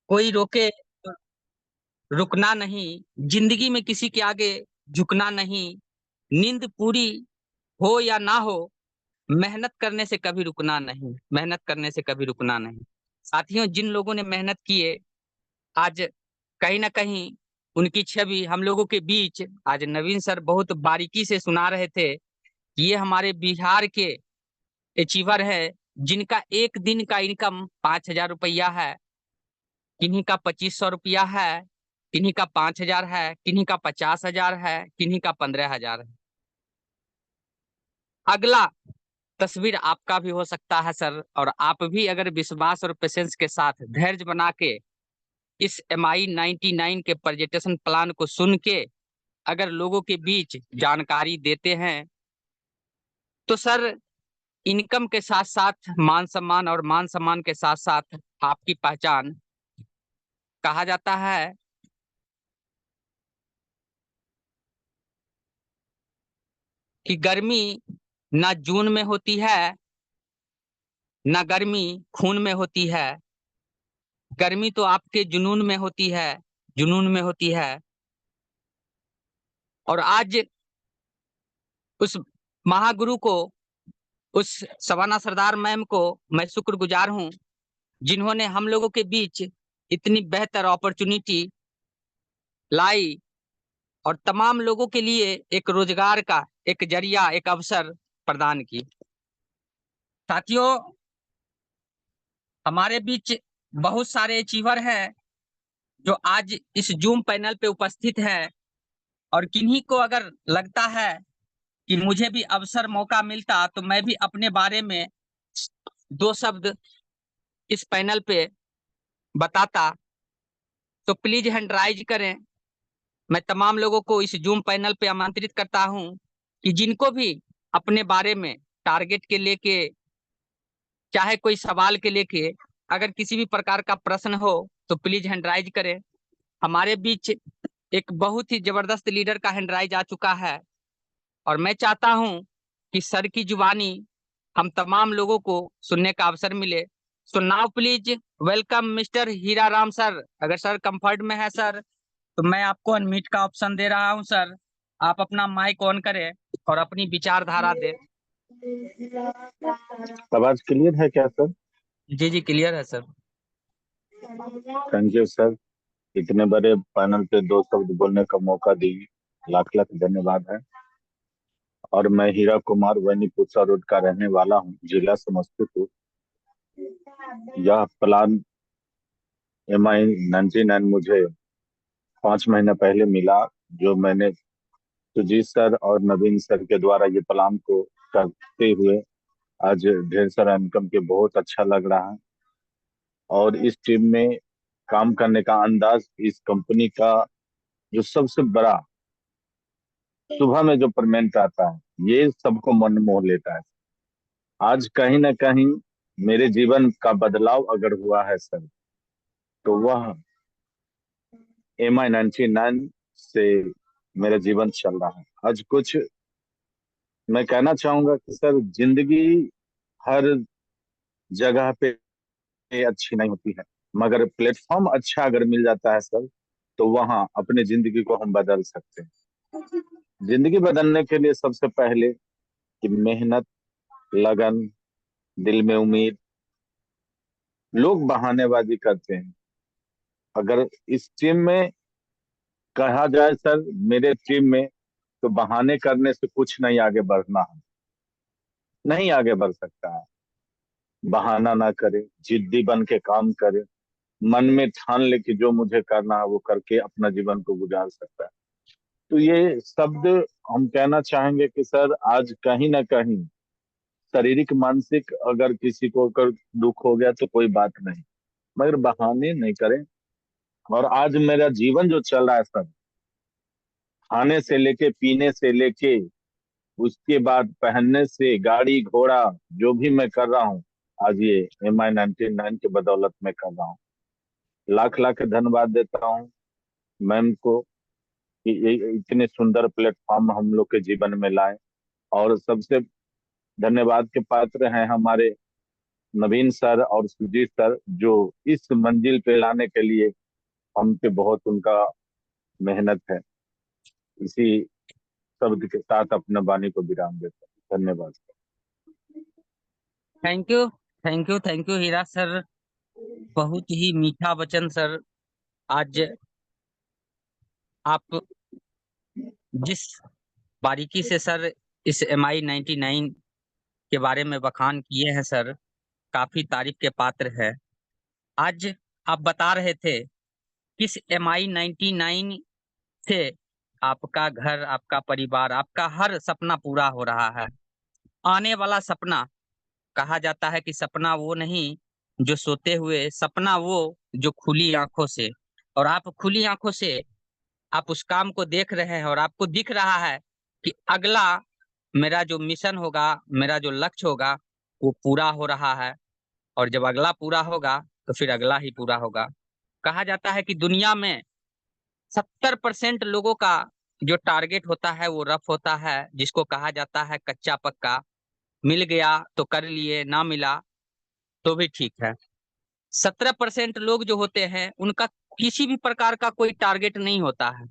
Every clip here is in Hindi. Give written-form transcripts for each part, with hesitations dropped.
कोई रोके तो रुकना नहीं, जिंदगी में किसी के आगे झुकना नहीं, नींद पूरी हो या ना हो, मेहनत करने से कभी रुकना नहीं, मेहनत करने से कभी रुकना नहीं। साथियों, जिन लोगों ने मेहनत की है, आज कहीं ना कहीं उनकी छवि हम लोगों के बीच, आज नवीन सर बहुत बारीकी से सुना रहे थे कि ये हमारे बिहार के अचीवर है, जिनका एक दिन का इनकम 5,000 रुपया है, किन्हीं का 2,500 रुपया है, किन्हीं का 5,000 है, किन्हीं का 50,000 है, किन्हीं का 15,000 है। अगला तस्वीर आपका भी हो सकता है सर, और आप भी अगर विश्वास और पेशेंस के साथ धैर्य बना के इस MI-99 के प्रेजेंटेशन प्लान को सुन के अगर लोगों के बीच जानकारी देते हैं, तो सर इनकम के साथ साथ मान सम्मान, और मान सम्मान के साथ साथ आपकी पहचान। कहा जाता है कि गर्मी ना जून में होती है, ना गर्मी खून में होती है, गर्मी तो आपके जुनून में होती है, जुनून में होती है। और आज उस महागुरु को, उस सवाना सरदार मैम को मैं शुक्रगुजार हूं, जिन्होंने हम लोगों के बीच इतनी बेहतर अपॉर्चुनिटी लाई और तमाम लोगों के लिए एक रोजगार का एक जरिया, एक अवसर प्रदान की। साथियों, हमारे बीच बहुत सारे अचीवर हैं जो आज इस जूम पैनल पे उपस्थित हैं, और किन्हीं को अगर लगता है कि मुझे भी अवसर मौका मिलता तो मैं भी अपने बारे में दो शब्द इस पैनल पे बताता, तो प्लीज हैंड राइज करें। मैं तमाम लोगों को इस जूम पैनल पे आमंत्रित करता हूं कि जिनको भी अपने बारे में टारगेट के लेके, चाहे कोई सवाल के लेके, अगर किसी भी प्रकार का प्रश्न हो तो प्लीज हैंड राइज करें। हमारे बीच एक बहुत ही जबरदस्त लीडर का हैंड राइज आ चुका है, और मैं चाहता हूं कि सर की जुबानी हम तमाम लोगों को सुनने का अवसर मिले। So now please welcome mister Hira Ram sir. अगर सर कंफर्ट में है सर, तो मैं आपको अनम्यूट का ऑप्शन दे रहा हूं सर। आप अपना माइक ऑन करें और अपनी विचारधारा दें। आवाज क्लियर है क्या सर? जी जी, क्लियर है सर। थैंक यू सर, इतने बड़े पैनल पे दो शब्द बोलने का मौका दिए, लाख लाख धन्यवाद है। और मैं हीरा कुमार वैनीपुरा रोड का रहने वाला हूँ, जिला समस्तीपुर। यह प्लान MI-99 मुझे 5 महीने पहले मिला, जो मैंने सुजीत सर और नवीन सर के द्वारा ये प्लान को करते हुए आज ढेर सारा इनकम के बहुत अच्छा लग रहा है। और इस टीम में काम करने का अंदाज, इस कंपनी का जो सबसे बड़ा सुबह में जो पेमेंट आता है, ये सबको मन मोह लेता है। आज कहीं ना कहीं मेरे जीवन का बदलाव अगर हुआ है सर, तो वह MI-99 से मेरा जीवन चल रहा है। आज कुछ मैं कहना चाहूंगा कि सर, जिंदगी हर जगह पे अच्छी नहीं होती है, मगर प्लेटफॉर्म अच्छा अगर मिल जाता है सर, तो वहाँ अपने जिंदगी को हम बदल सकते हैं। जिंदगी बदलने के लिए सबसे पहले कि मेहनत, लगन, दिल में उम्मीद। लोग बहानेबाजी करते हैं। अगर इस टीम में कहा जाए सर, मेरे टीम में, तो बहाने करने से कुछ नहीं आगे बढ़ना है, नहीं आगे बढ़ सकता है। बहाना ना करे, जिद्दी बन के काम करे, मन में ठान ले कि जो मुझे करना है वो करके अपना जीवन को गुजार सकता है। तो ये शब्द हम कहना चाहेंगे कि सर, आज कहीं ना कहीं शारीरिक मानसिक अगर किसी को अगर दुख हो गया तो कोई बात नहीं, मगर बहाने नहीं करें। और आज मेरा जीवन जो चल रहा है सर, खाने से लेके, पीने से लेके, उसके बाद पहनने से, गाड़ी घोड़ा, जो भी मैं कर रहा हूँ, आज ये MI-99 के बदौलत मैं कर रहा हूँ। लाख लाख धन्यवाद देता हूँ मैम को कि ये इतने सुंदर प्लेटफॉर्म हम लोग के जीवन में लाए। और सबसे धन्यवाद के पात्र हैं हमारे नवीन सर और सुजीत सर, जो इस मंजिल पे लाने के लिए हम पे बहुत उनका मेहनत है। इसी शब्द के साथ अपना वाणी को विराम देता हूं। धन्यवाद। Thank you, thank you, thank you Hira sir. बहुत ही मीठा वचन सर। आज आप जिस बारीकी से सर इस MI-99 के बारे में बखान किए हैं सर, काफी तारीफ के पात्र है। आज आप बता रहे थे किस MI-99 से आपका घर, आपका परिवार, आपका हर सपना पूरा हो रहा है। आने वाला सपना, कहा जाता है कि सपना वो नहीं जो सोते हुए, सपना वो जो खुली आंखों से। और आप खुली आंखों से आप उस काम को देख रहे हैं और आपको दिख रहा है कि अगला मेरा जो मिशन होगा, मेरा जो लक्ष्य होगा, वो पूरा हो रहा है। और जब अगला पूरा होगा तो फिर अगला ही पूरा होगा। कहा जाता है कि दुनिया में 70% लोगों का जो टारगेट होता है वो रफ होता है, जिसको कहा जाता है कच्चा पक्का। मिल गया तो कर लिए, ना मिला तो भी ठीक है। 17% लोग जो होते हैं उनका किसी भी प्रकार का कोई टारगेट नहीं होता है।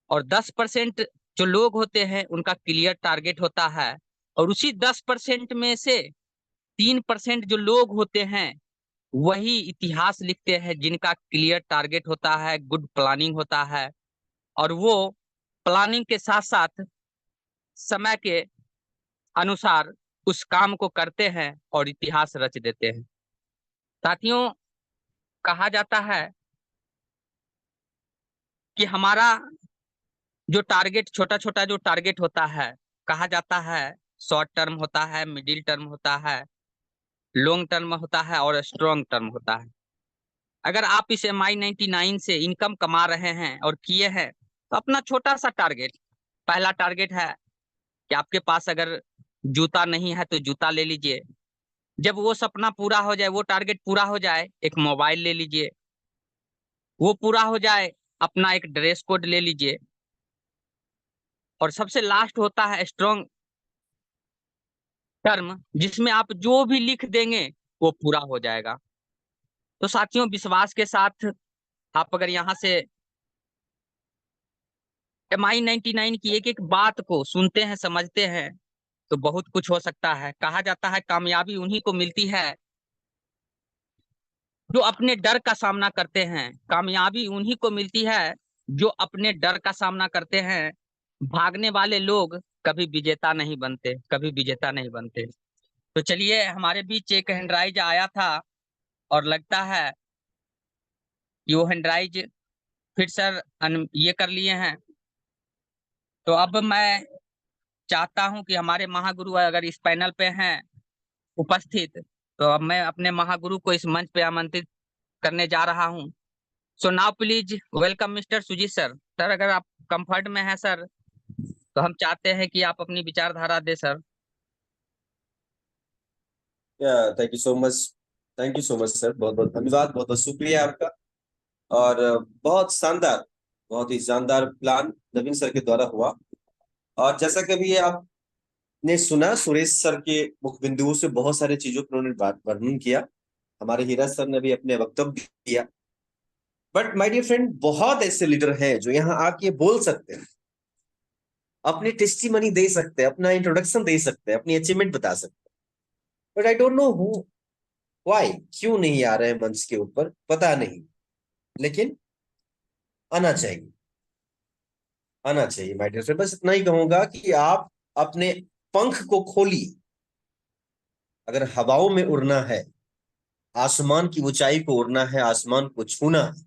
और 10% जो लोग होते हैं उनका क्लियर टारगेट होता है। और उसी 10% में से 3% जो लोग होते हैं वही इतिहास लिखते हैं, जिनका क्लियर टारगेट होता है, गुड प्लानिंग होता है। और वो प्लानिंग के साथ साथ समय के अनुसार उस काम को करते हैं और इतिहास रच देते हैं। साथियों, कहा जाता है कि हमारा जो टारगेट, छोटा छोटा जो टारगेट होता है, कहा जाता है शॉर्ट टर्म होता है, मिडिल टर्म होता है, लॉन्ग टर्म होता है और स्ट्रॉन्ग टर्म होता है। अगर आप इस MI-99 से इनकम कमा रहे हैं और किए हैं तो अपना छोटा सा टारगेट, पहला टारगेट है कि आपके पास अगर जूता नहीं है तो जूता ले लीजिए। जब वो सपना पूरा हो जाए, वो टारगेट पूरा हो जाए, एक मोबाइल ले लीजिए। वो पूरा हो जाए, अपना एक ड्रेस कोड ले लीजिए। और सबसे लास्ट होता है स्ट्रॉन्ग टर्म, जिसमें आप जो भी लिख देंगे वो पूरा हो जाएगा। तो साथियों, विश्वास के साथ आप अगर यहाँ से MI-99 की एक एक बात को सुनते हैं, समझते हैं, तो बहुत कुछ हो सकता है। कहा जाता है कामयाबी उन्हीं को मिलती है जो अपने डर का सामना करते हैं। कामयाबी उन्हीं को मिलती है जो अपने डर का सामना करते हैं। भागने वाले लोग कभी विजेता नहीं बनते, कभी विजेता नहीं बनते। तो चलिए, हमारे बीच एक हैंडराइज आया था और लगता है कि वो हैंडराइज फिर सर ये कर लिए हैं। तो अब मैं चाहता हूं कि हमारे महागुरु अगर इस पैनल पे हैं उपस्थित, तो अब मैं अपने महागुरु को इस मंच पे आमंत्रित करने जा रहा हूं। So now please welcome mister Sujit sir. Sir, अगर आप कंफर्ट में हैं सर, तो हम चाहते हैं कि आप अपनी विचारधारा दे सर। या thank you so much. Thank you so much sir, बहुत बहुत धन्यवाद, बहुत बहुत शुक्रिया आपका। और बहुत शानदार, बहुत ही शानदार प्लान नवीन सर के द्वारा हुआ। और जैसा कि अभी आपने सुना, सुरेश सर के मुख बिंदुओं से बहुत सारी चीजों पर उन्होंने बात वर्णन किया। हमारे हीरा सर ने भी अपने वक्तव्य दिया। बट माय डियर फ्रेंड, बहुत ऐसे लीडर हैं जो यहाँ आके बोल सकते हैं, अपनी टेस्टिमनी दे सकते हैं, अपना इंट्रोडक्शन दे सकते हैं, अपनी अचीवमेंट बता सकते हैं। But I don't know who, why, क्यों नहीं आ रहे हैं मंच के ऊपर, पता नहीं। लेकिन आना चाहिए, आना चाहिए माय डियर फ्रेंड। बस इतना ही कहूंगा कि आप अपने पंख को खोलिए। अगर हवाओं में उड़ना है, आसमान की ऊंचाई को उड़ना है, आसमान को छूना है,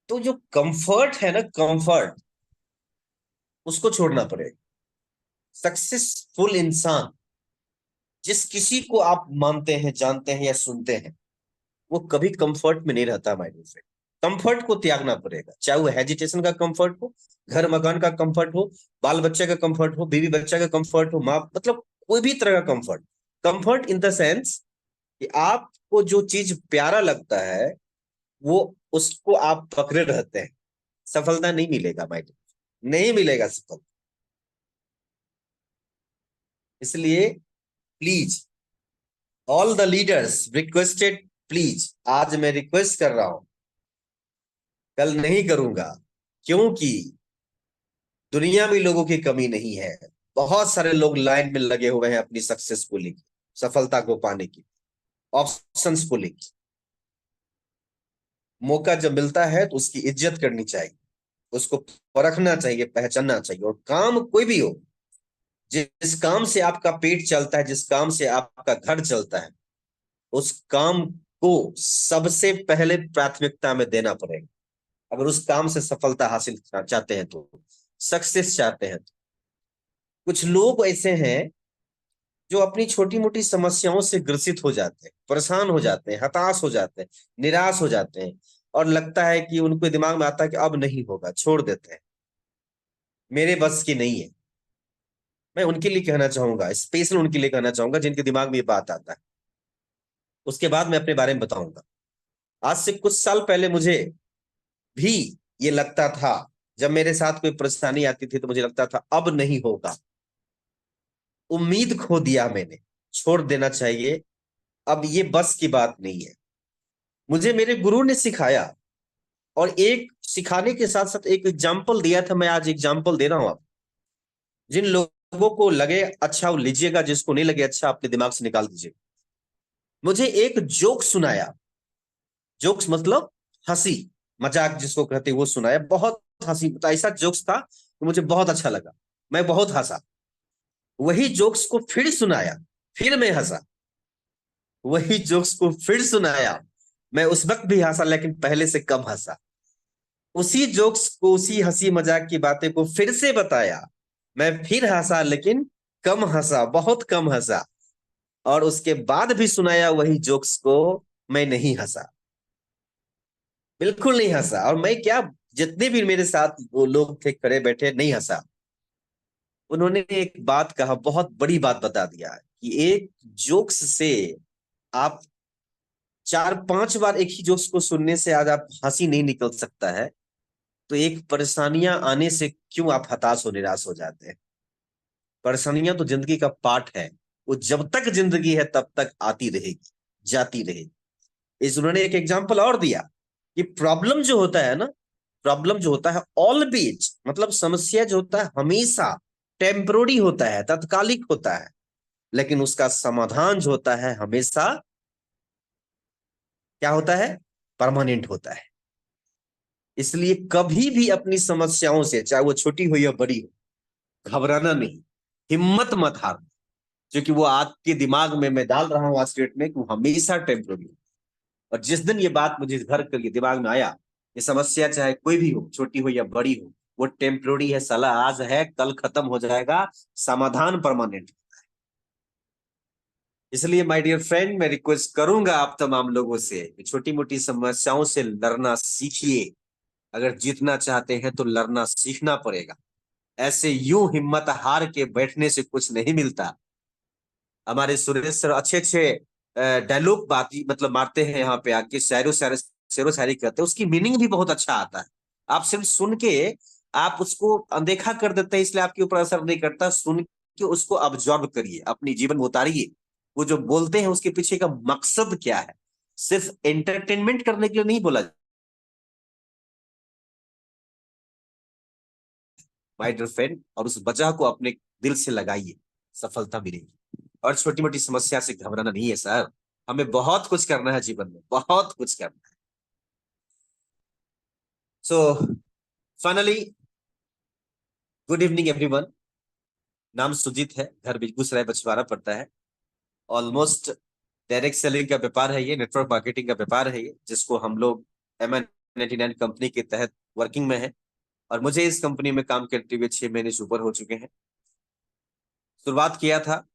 तो जो कंफर्ट है ना, कंफर्ट, उसको छोड़ना पड़ेगा। सक्सेसफुल इंसान, जिस किसी को आप मानते हैं, जानते हैं या सुनते हैं, वो कभी कंफर्ट में नहीं रहता माय डियर फ्रेंड। कंफर्ट को त्यागना पड़ेगा, चाहे वो हेजिटेशन का कंफर्ट हो, घर मकान का कंफर्ट हो, बाल बच्चे का कंफर्ट हो, बीवी बच्चा का कंफर्ट हो, माँ, मतलब कोई भी तरह का comfort. Comfort in the sense कि आपको जो चीज प्यारा लगता है वो, उसको आप पकड़े रहते हैं। सफलता नहीं मिलेगा भाई, नहीं मिलेगा सफलता। इसलिए please all the leaders requested, please, आज मैं रिक्वेस्ट कर रहा हूं, कल नहीं करूंगा, क्योंकि दुनिया में लोगों की कमी नहीं है। बहुत सारे लोग लाइन में लगे हुए हैं अपनी सक्सेस को लेकर, सफलता को पाने की, ऑप्शंस को लेकर। मौका जब मिलता है तो उसकी इज्जत करनी चाहिए, उसको परखना चाहिए, पहचानना चाहिए। और काम कोई भी हो, जिस काम से आपका पेट चलता है, जिस काम से आपका घर चलता है, उस काम को सबसे पहले प्राथमिकता में देना पड़ेगा। अगर उस काम से सफलता हासिल चाहते हैं तो, सक्सेस चाहते हैं तो। कुछ लोग ऐसे हैं जो अपनी छोटी मोटी समस्याओं से ग्रसित हो जाते हैं, परेशान हो जाते हैं, हताश हो जाते हैं, निराश हो जाते हैं, और लगता है कि उनको दिमाग में आता है कि अब नहीं होगा, छोड़ देते हैं, मेरे बस की नहीं है। मैं उनके लिए कहना चाहूंगा, स्पेशल उनके लिए कहना चाहूंगा जिनके दिमाग में ये बात आता है। उसके बाद मैं अपने बारे में बताऊंगा। आज से कुछ साल पहले मुझे भी ये लगता था, जब मेरे साथ कोई परेशानी आती थी तो मुझे लगता था अब नहीं होगा, उम्मीद खो दिया मैंने, छोड़ देना चाहिए, अब ये बस की बात नहीं है। मुझे मेरे गुरु ने सिखाया, और एक सिखाने के साथ साथ एक एग्जाम्पल दिया था। मैं आज एग्जाम्पल दे रहा हूं आप, जिन लोगों को लगे अच्छा वो लीजिएगा, जिसको नहीं लगे अच्छा अपने दिमाग से निकाल दीजिएगा। मुझे एक जोक सुनाया, जोक्स मतलब हंसी मजाक जिसको कहते हैं, वो सुनाया। बहुत हंसी, तो ऐसा जोक्स था तो मुझे बहुत अच्छा लगा, मैं बहुत हंसा। वही जोक्स को फिर सुनाया, फिर मैं हंसा। वही जोक्स को फिर सुनाया, मैं उस वक्त भी हंसा, लेकिन पहले से कम हंसा। उसी जोक्स को, उसी हंसी मजाक की बातें को फिर से बताया, मैं फिर हंसा, लेकिन कम हंसा, बहुत कम हंसा। और उसके बाद भी सुनाया वही जोक्स को, मैं नहीं हंसा, बिल्कुल नहीं हंसा। और मैं क्या, जितने भी मेरे साथ वो लोग थे खड़े बैठे, नहीं हंसा। उन्होंने एक बात कहा, बहुत बड़ी बात बता दिया कि एक जोक्स से आप 4-5 बार एक ही जोक्स को सुनने से आज आप हंसी नहीं निकल सकता है, तो एक परेशानियां आने से क्यों आप हताश हो, निराश हो जाते हैं। परेशानियां तो जिंदगी का पार्ट है, वो जब तक जिंदगी है तब तक आती रहेगी, जाती रहेगी। इस उन्होंने एक एग्जांपल और दिया कि प्रॉब्लम जो होता है ना, प्रॉब्लम जो होता है ऑलवेज, मतलब समस्या जो होता है हमेशा टेम्पररी होता है, तात्कालिक होता है, लेकिन उसका समाधान जो होता है हमेशा क्या होता है, परमानेंट होता है। इसलिए कभी भी अपनी समस्याओं से, चाहे वो छोटी हो या बड़ी हो, घबराना नहीं, हिम्मत मत हारना, क्योंकि वो आपके दिमाग में मैं डाल रहा हूं आज के डेट में कि वो हमेशा टेम्पररी। और जिस दिन ये बात मुझे घर करके दिमाग में आया, ये समस्या चाहे कोई भी हो, छोटी हो या बड़ी हो, वो टेम्पररी है साला, आज है कल खत्म हो जाएगा, समाधान परमानेंट। इसलिए माय डियर फ्रेंड, मैं रिक्वेस्ट करूंगा आप तमाम लोगों से, छोटी मोटी समस्याओं से लड़ना सीखिए। अगर जीतना चाहते हैं तो लड़ना सीखना पड़ेगा। ऐसे यूं हिम्मत हार के बैठने से कुछ नहीं मिलता। हमारे सुरेश सर अच्छे अच्छे डायलॉग बात मतलब मारते हैं, यहाँ पे आके शेरो शायरी करते हैं, उसकी मीनिंग भी बहुत अच्छा आता है। आप सिर्फ सुन के आप उसको अनदेखा कर देते हैं, इसलिए आपके ऊपर असर नहीं करता। सुन के उसको ऑब्जॉर्व करिए, अपनी जीवन में उतारिए। वो जो बोलते हैं उसके पीछे का मकसद क्या है, सिर्फ एंटरटेनमेंट करने के लिए नहीं बोला, माय डियर फ्रेंड। और उस वजह को अपने दिल से लगाइए, सफलता मिलेगी। और छोटी मोटी समस्या से घबराना नहीं है सर, हमें बहुत कुछ करना है जीवन में, बहुत कुछ करना है। So finally, good evening everyone. नाम सुजीत है, घर बेगूसराय बछवाड़ा पड़ता है। ऑलमोस्ट डायरेक्ट सेलिंग का व्यापार है ये, नेटवर्क मार्केटिंग का व्यापार है ये, जिसको हम लोग MN99 कंपनी के तहत वर्किंग में है। और मुझे इस कंपनी में काम करते हुए 6 महीने से ऊपर हो चुके हैं। शुरुआत किया था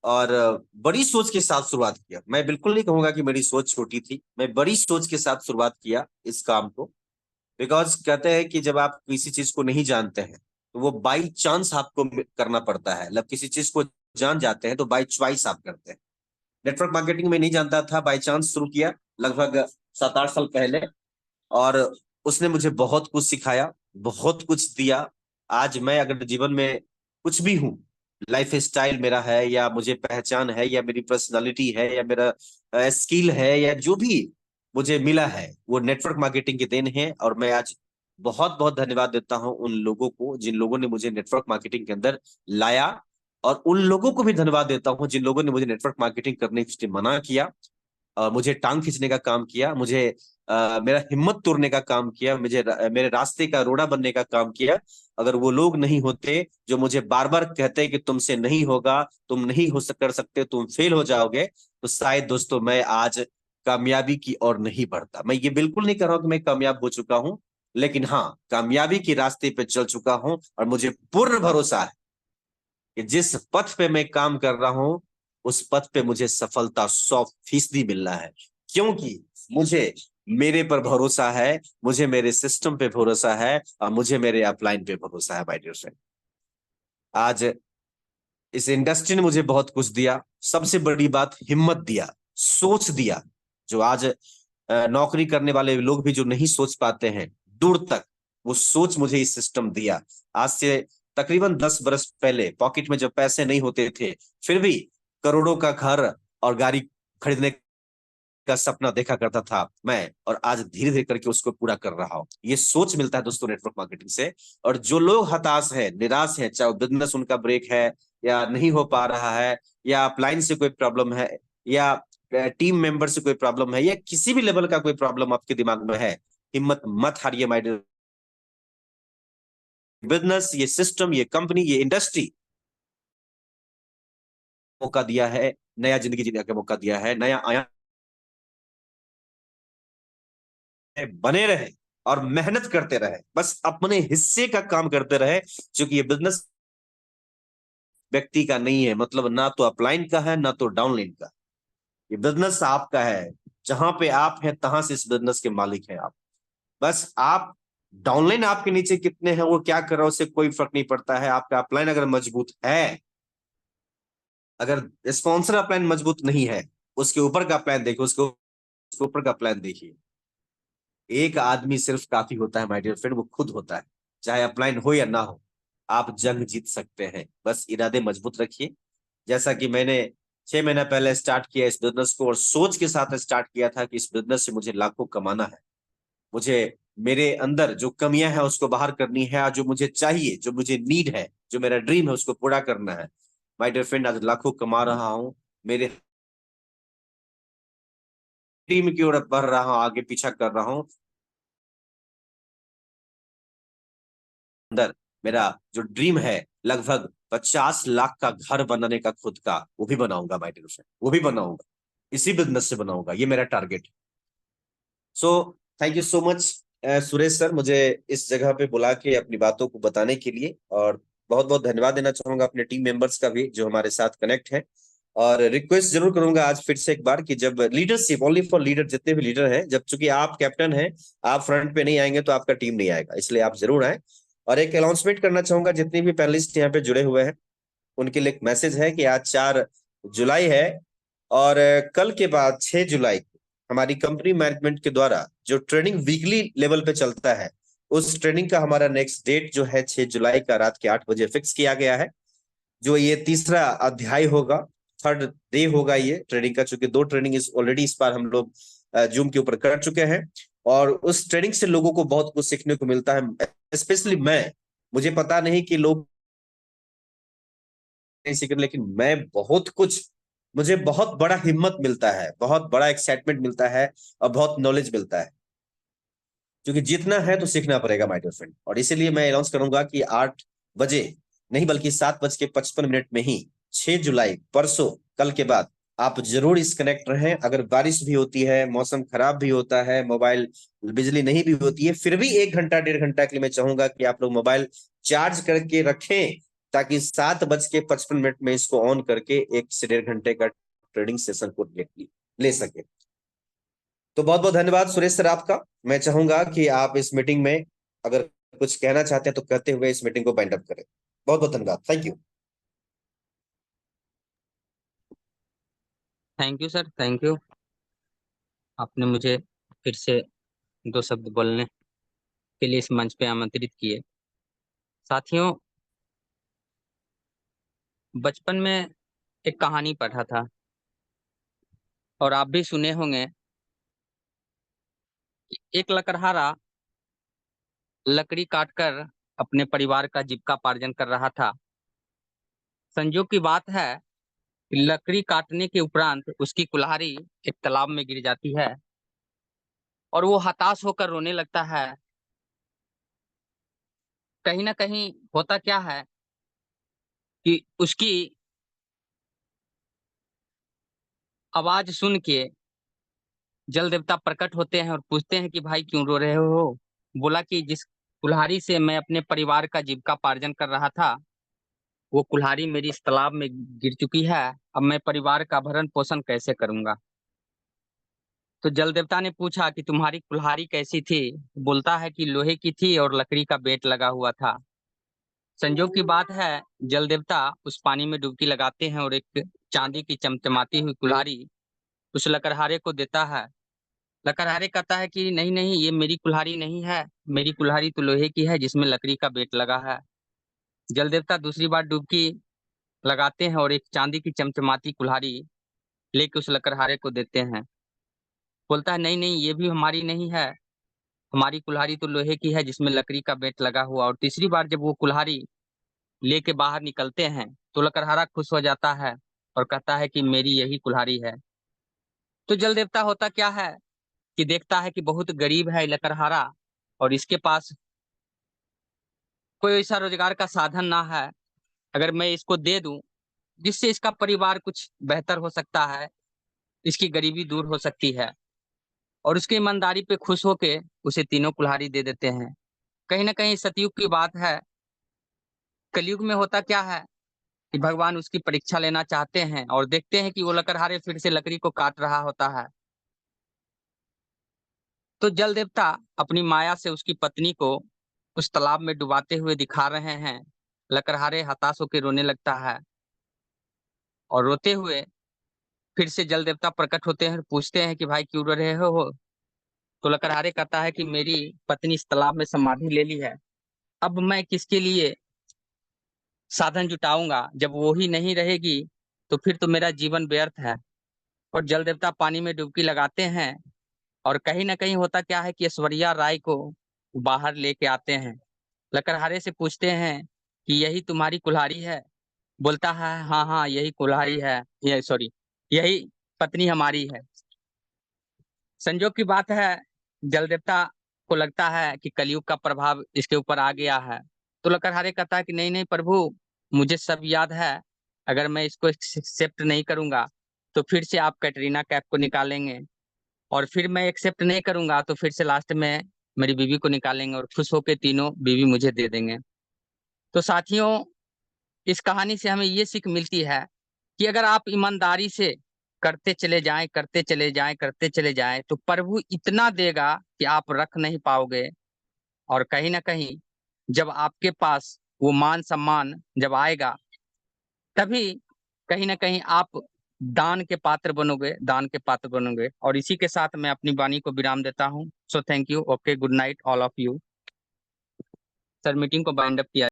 और बड़ी सोच के साथ शुरुआत किया। मैं बिल्कुल नहीं कहूंगा कि मेरी सोच छोटी थी, मैं बड़ी सोच के साथ शुरुआत किया इस काम को। बिकॉज कहते हैं कि जब आप किसी चीज को नहीं जानते हैं तो वो बाई चांस आपको करना पड़ता है, मतलब किसी चीज को जान जाते हैं तो बाई च्वाइस आप करते हैं। नेटवर्क मार्केटिंग में नहीं जानता था, बाई चांस शुरू किया लगभग 7-8 साल पहले। और उसने मुझे बहुत कुछ सिखाया, बहुत कुछ दिया। आज मैं अगर जीवन में कुछ भी हूं लाइफ स्टाइल मेरा है, या मुझे पहचान है, या मेरी पर्सनालिटी है, या मेरा स्किल है, या जो भी मुझे मिला है वो नेटवर्क मार्केटिंग की देन है। और मैं आज बहुत बहुत धन्यवाद देता हूं उन लोगों को जिन लोगों ने मुझे नेटवर्क मार्केटिंग के अंदर लाया, और उन लोगों को भी धन्यवाद देता हूं जिन लोगों ने मुझे नेटवर्क मार्केटिंग करने के लिए मना किया, मुझे टांग खींचने का काम किया, मुझे मेरा हिम्मत तोड़ने का काम किया, मुझे मेरे रास्ते का रोड़ा बनने का काम किया। अगर वो लोग नहीं होते जो मुझे बार बार कहते कि तुमसे नहीं होगा, तुम नहीं कर सकते, तुम फेल हो जाओगे, तो शायद दोस्तों मैं आज कामयाबी की ओर नहीं बढ़ता। मैं ये बिल्कुल नहीं कर रहा हूं कि मैं कामयाब हो चुका हूं, लेकिन हाँ, कामयाबी के रास्ते पे चल चुका हूं, और मुझे पूर्ण भरोसा है कि जिस पथ पे मैं काम कर रहा हूं उस पथ पे मुझे सफलता 100% मिलना है, क्योंकि मुझे मेरे पर भरोसा है, मुझे मेरे सिस्टम पे भरोसा है, और मुझे मेरे अपलाइन पे भरोसा है। माय डियर फ्रेंड, आज इस इंडस्ट्री ने मुझे बहुत कुछ दिया। सबसे बड़ी बात, हिम्मत दिया, सोच दिया। जो आज नौकरी करने वाले लोग भी जो नहीं सोच पाते हैं दूर तक, वो सोच मुझे इस सिस्टम दिया। आज से तकरीबन 10 बरस पहले पॉकेट में जब पैसे नहीं होते थे, फिर भी करोड़ों का घर और गाड़ी खरीदने का सपना देखा करता था मैं, और आज धीरे धीरे करके उसको पूरा कर रहा हूं। ये सोच मिलता है दोस्तों नेटवर्क मार्केटिंग से। और जो लोग हताश है, निराश है, चाहे बिजनेस उनका ब्रेक है, या नहीं हो पा रहा है, या अपलाइन से कोई प्रॉब्लम है, या टीम मेंबर से कोई प्रॉब्लम है, या किसी भी लेवल का कोई प्रॉब्लम आपके दिमाग में है, हिम्मत मत हारिए माय डियर। बिजनेस, ये सिस्टम, ये कंपनी, ये इंडस्ट्री मौका दिया है, नया जिंदगी जीने का मौका दिया है, नया आया बने रहे और मेहनत करते रहे, बस अपने हिस्से का काम करते रहे। क्योंकि ये बिजनेस व्यक्ति का नहीं है, मतलब ना तो अपलाइन का है ना तो डाउनलाइन का। ये बिजनेस आपका है। जहां पे आप हैं तहां से इस बिजनेस के मालिक हैं आप। बस आप डाउनलाइन आपके नीचे कितने हैं, वो क्या कर रहा है, उससे कोई फर्क नहीं पड़ता है। आपका अपलाइन अगर मजबूत है, अगर स्पॉन्सर अपलाइन मजबूत नहीं है, उसके ऊपर का प्लान देखिए, उसके ऊपर का प्लान देखिए। एक आदमी सिर्फ काफी होता है माय डियर फ्रेंड, वो खुद होता है। चाहे अपलाइन हो या ना हो, आप जंग जीत सकते हैं, बस इरादे मजबूत रखिए। जैसा कि मैंने 6 महीना पहले स्टार्ट किया इस बिजनेस को, और सोच के साथ स्टार्ट किया था कि इस बिजनेस से मुझे लाखों कमाना है, मुझे मेरे अंदर जो कमियां हैं उसको बाहर करनी है, और जो मुझे चाहिए, जो मुझे नीड है, जो मेरा ड्रीम है, उसको पूरा करना है। माय डियर फ्रेंड, आज लाखों कमा रहा हूँ, मेरे ड्रीम की ओर बढ़ रहा हूँ, आगे पीछा कर रहा हूँ। अंदर मेरा जो ड्रीम है, लगभग 50 लाख का घर बनाने का खुद का, वो भी बनाऊंगा माय डियर फ्रेंड, वो भी बनाऊंगा, इसी बिजनेस से बनाऊंगा, ये मेरा टारगेट है। So thank you so much Suresh sir, मुझे इस जगह पे बुला के अपनी बातों को बताने के लिए। और बहुत बहुत धन्यवाद देना चाहूंगा अपने टीम मेंबर्स का भी जो हमारे साथ कनेक्ट है। और रिक्वेस्ट जरूर करूंगा आज फिर से एक बार कि जब लीडरशिप ओनली फॉर लीडर, जितने भी लीडर हैं, जब चूंकि आप कैप्टन हैं, आप फ्रंट पे नहीं आएंगे तो आपका टीम नहीं आएगा, इसलिए आप जरूर आए। और एक अनाउंसमेंट करना चाहूंगा, जितने भी पैनलिस्ट यहाँ पे जुड़े हुए हैं उनके लिए एक मैसेज है कि आज 4 जुलाई है, और कल के बाद 6 जुलाई को हमारी कंपनी मैनेजमेंट के द्वारा जो ट्रेनिंग वीकली लेवल पे चलता है, उस ट्रेनिंग का हमारा नेक्स्ट डेट जो है 6 जुलाई का रात के 8 बजे फिक्स किया गया है। जो ये तीसरा अध्याय होगा, थर्ड डे होगा ये ट्रेनिंग का, चूंकि 2 ट्रेनिंग इस ऑलरेडी इस बार हम लोग जूम के ऊपर कर चुके हैं। और उस ट्रेनिंग से लोगों को बहुत कुछ सीखने को मिलता है, स्पेशली मैं, मुझे पता नहीं कि लोग नहीं सीख रहे, लेकिन मैं बहुत कुछ, मुझे बहुत बड़ा हिम्मत मिलता है, बहुत बड़ा एक्साइटमेंट मिलता है, और बहुत नॉलेज मिलता है। क्योंकि जीतना है तो सीखना पड़ेगा माय डियर फ्रेंड। और इसीलिए मैं अनाउंस करूंगा कि 8 बजे नहीं बल्कि 7:55 में ही 6 जुलाई, परसों, कल के बाद आप जरूर इस कनेक्ट रहें। अगर बारिश भी होती है, मौसम खराब भी होता है, मोबाइल बिजली नहीं भी होती है, फिर भी 1 घंटा 1.5 घंटा के लिए मैं चाहूंगा कि आप लोग मोबाइल चार्ज करके रखें, ताकि 7:55 में इसको ऑन करके 1 से 1.5 घंटे का ट्रेनिंग सेशन को ले सके। तो बहुत बहुत धन्यवाद सुरेश सर आपका। मैं चाहूंगा कि आप इस मीटिंग में अगर कुछ कहना चाहते हैं तो कहते हुए इस मीटिंग को बाइंड अप करें। बहुत बहुत धन्यवाद, thank you. Thank you sir, thank you. आपने मुझे फिर से 2 शब्द बोलने के लिए इस मंच पे आमंत्रित किए। साथियों, बचपन में एक कहानी पढ़ा था और आप भी सुने होंगे कि एक लकड़हारा लकड़ी काटकर अपने परिवार का जीविकापार्जन कर रहा था। संयोग की बात है कि लकड़ी काटने के उपरांत उसकी कुल्हाड़ी एक तालाब में गिर जाती है और वो हताश होकर रोने लगता है। कहीं ना कहीं होता क्या है कि उसकी आवाज सुन के जल देवता प्रकट होते हैं और पूछते हैं कि भाई क्यों रो रहे हो। बोला कि जिस कुल्हाड़ी से मैं अपने परिवार का जीविकापार्जन कर रहा था वो कुल्हाड़ी मेरी इस तालाब में गिर चुकी है। अब मैं परिवार का भरण पोषण कैसे करूंगा। तो जल देवता ने पूछा कि तुम्हारी कुल्हाड़ी कैसी थी। बोलता है कि लोहे की थी और लकड़ी का बेट लगा हुआ था। संयोग की बात है जल देवता उस पानी में डुबकी लगाते हैं और एक चांदी की चमचमाती हुई कुल्हाड़ी उस लकड़हारे को देता है। लकड़हारे कहता है कि नहीं नहीं, ये मेरी कुल्हाड़ी नहीं है, मेरी कुल्हाड़ी तो लोहे की है जिसमें लकड़ी का बेट लगा है। जल देवता दूसरी बार डुबकी लगाते हैं और एक चांदी की चमचमाती कुल्हाड़ी लेके उस लकड़हारे को देते हैं। बोलता है नहीं नहीं, ये भी हमारी नहीं है, हमारी कुल्हाड़ी तो लोहे की है जिसमें लकड़ी का बेट लगा हुआ। और तीसरी बार जब वो कुल्हाड़ी लेके बाहर निकलते हैं तो लकड़हारा खुश हो जाता है और कहता है कि मेरी यही कुल्हाड़ी है। तो जल देवता होता क्या है कि देखता है कि बहुत गरीब है लकड़हारा और इसके पास कोई ऐसा रोजगार का साधन ना है। अगर मैं इसको दे दूं जिससे इसका परिवार कुछ बेहतर हो सकता है, इसकी गरीबी दूर हो सकती है। और उसकी ईमानदारी पे खुश होके उसे तीनों कुल्हाड़ी दे देते हैं। कहीं ना कहीं सतयुग की बात है। कलयुग में होता क्या है कि भगवान उसकी परीक्षा लेना चाहते हैं और देखते हैं कि वो लकड़हारे फिर से लकड़ी को काट रहा होता है। तो जल देवता अपनी माया से उसकी पत्नी को उस तालाब में डुबाते हुए दिखा रहे हैं। लकड़हारे हताश होकर रोने लगता है और रोते हुए फिर से जल देवता प्रकट होते हैं और पूछते हैं कि भाई क्यों रो रहे हो। तो लकड़हारे कहता है कि मेरी पत्नी इस तालाब में समाधि ले ली है, अब मैं किसके लिए साधन जुटाऊंगा, जब वो ही नहीं रहेगी तो फिर तो मेरा जीवन व्यर्थ है। और जल देवता पानी में डुबकी लगाते हैं और कहीं ना कहीं होता क्या है कि ऐश्वर्या राय को बाहर लेके आते हैं। लकड़हारे से पूछते हैं कि यही तुम्हारी कुल्हाड़ी है। बोलता है हाँ हाँ यही कुल्हाड़ी है, ये सॉरी यही पत्नी हमारी है। संजोग की बात है जल देवता को लगता है कि कलयुग का प्रभाव इसके ऊपर आ गया है। तो लकड़हारे कहता है कि नहीं नहीं प्रभु, मुझे सब याद है, अगर मैं इसको एक्सेप्ट नहीं करूंगा तो फिर से आप कैटरीना कैफ को निकालेंगे और फिर मैं एक्सेप्ट नहीं करूंगा तो फिर से लास्ट में मेरी बीवी को निकालेंगे और खुश होकर तीनों बीवी मुझे दे देंगे। तो साथियों, इस कहानी से हमें ये सीख मिलती है कि अगर आप ईमानदारी से करते चले जाएं करते चले जाएं करते चले जाएं तो प्रभु इतना देगा कि आप रख नहीं पाओगे। और कहीं ना कहीं जब आपके पास वो मान सम्मान जब आएगा तभी कहीं ना कहीं आप दान के पात्र बनोगे, दान के पात्र बनोगे। और इसी के साथ मैं अपनी वाणी को विराम देता हूँ। So thank you, okay, good night all of you. Sir meeting को बाइंड अप किया।